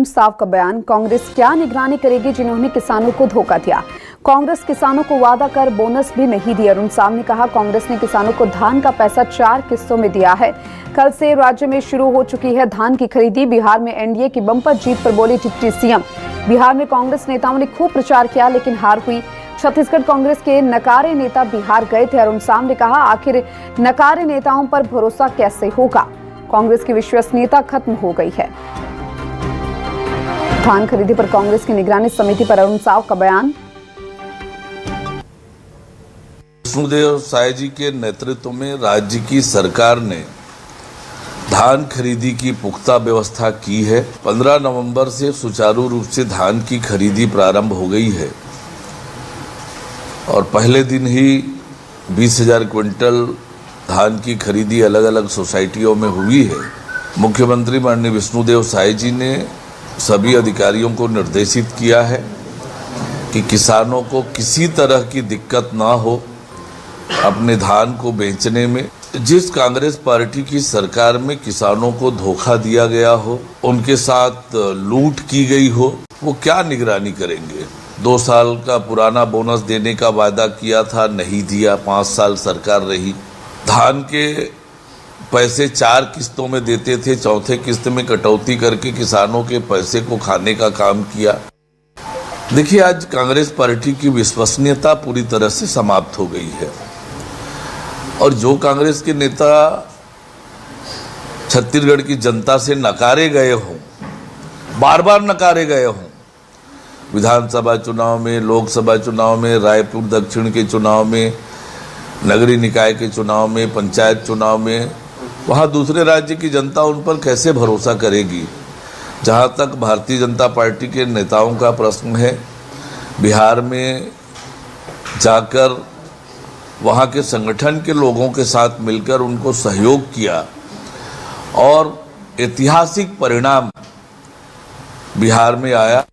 अरुण साव का बयान। कांग्रेस क्या निगरानी करेगी जिन्होंने किसानों को धोखा दिया। कांग्रेस किसानों को वादा कर बोनस भी नहीं दिया। अरुण साव ने कहा, कांग्रेस ने किसानों को धान का पैसा 4 किस्तों में दिया है। कल से राज्य में शुरू हो चुकी है धान की खरीदी। बिहार में एनडीए की बंपर जीत पर बोले डिप्टी सीएम। बिहार में कांग्रेस नेताओं ने खूब प्रचार किया लेकिन हार हुई। छत्तीसगढ़ कांग्रेस के नकारे नेता बिहार गए थे। अरुण साव ने कहा, आखिर नकारे नेताओं पर भरोसा कैसे होगा। कांग्रेस की विश्वसनीयता खत्म हो गई है। धान खरीदी पर कांग्रेस की निगरानी समिति पर अरुण साव का बयान। विष्णुदेव साय जी के नेतृत्व में राज्य की सरकार ने धान खरीदी की पुख्ता व्यवस्था की है। 15 नवंबर से सुचारू रूप से धान की खरीदी प्रारंभ हो गई है और पहले दिन ही 20,000 क्विंटल धान की खरीदी अलग अलग सोसाइटियों में हुई है। मुख्यमंत्री माननीय विष्णुदेव साय जी ने सभी अधिकारियों को निर्देशित किया है कि किसानों को किसी तरह की दिक्कत ना हो अपने धान को बेचने में। जिस कांग्रेस पार्टी की सरकार में किसानों को धोखा दिया गया हो, उनके साथ लूट की गई हो, वो क्या निगरानी करेंगे। 2 साल का पुराना बोनस देने का वादा किया था, नहीं दिया। 5 साल सरकार रही। धान के पैसे 4 किस्तों में देते थे, चौथे किस्त में कटौती करके किसानों के पैसे को खाने का काम किया। देखिए, आज कांग्रेस पार्टी की विश्वसनीयता पूरी तरह से समाप्त हो गई है और जो कांग्रेस के नेता छत्तीसगढ़ की जनता से नकारे गए हों, बार बार नकारे गए हों, विधानसभा चुनाव में, लोकसभा चुनाव में, रायपुर दक्षिण के चुनाव में, नगरीय निकाय के चुनाव में, पंचायत चुनाव में, वहाँ दूसरे राज्य की जनता उन पर कैसे भरोसा करेगी। जहाँ तक भारतीय जनता पार्टी के नेताओं का प्रश्न है, बिहार में जाकर वहाँ के संगठन के लोगों के साथ मिलकर उनको सहयोग किया और ऐतिहासिक परिणाम बिहार में आया।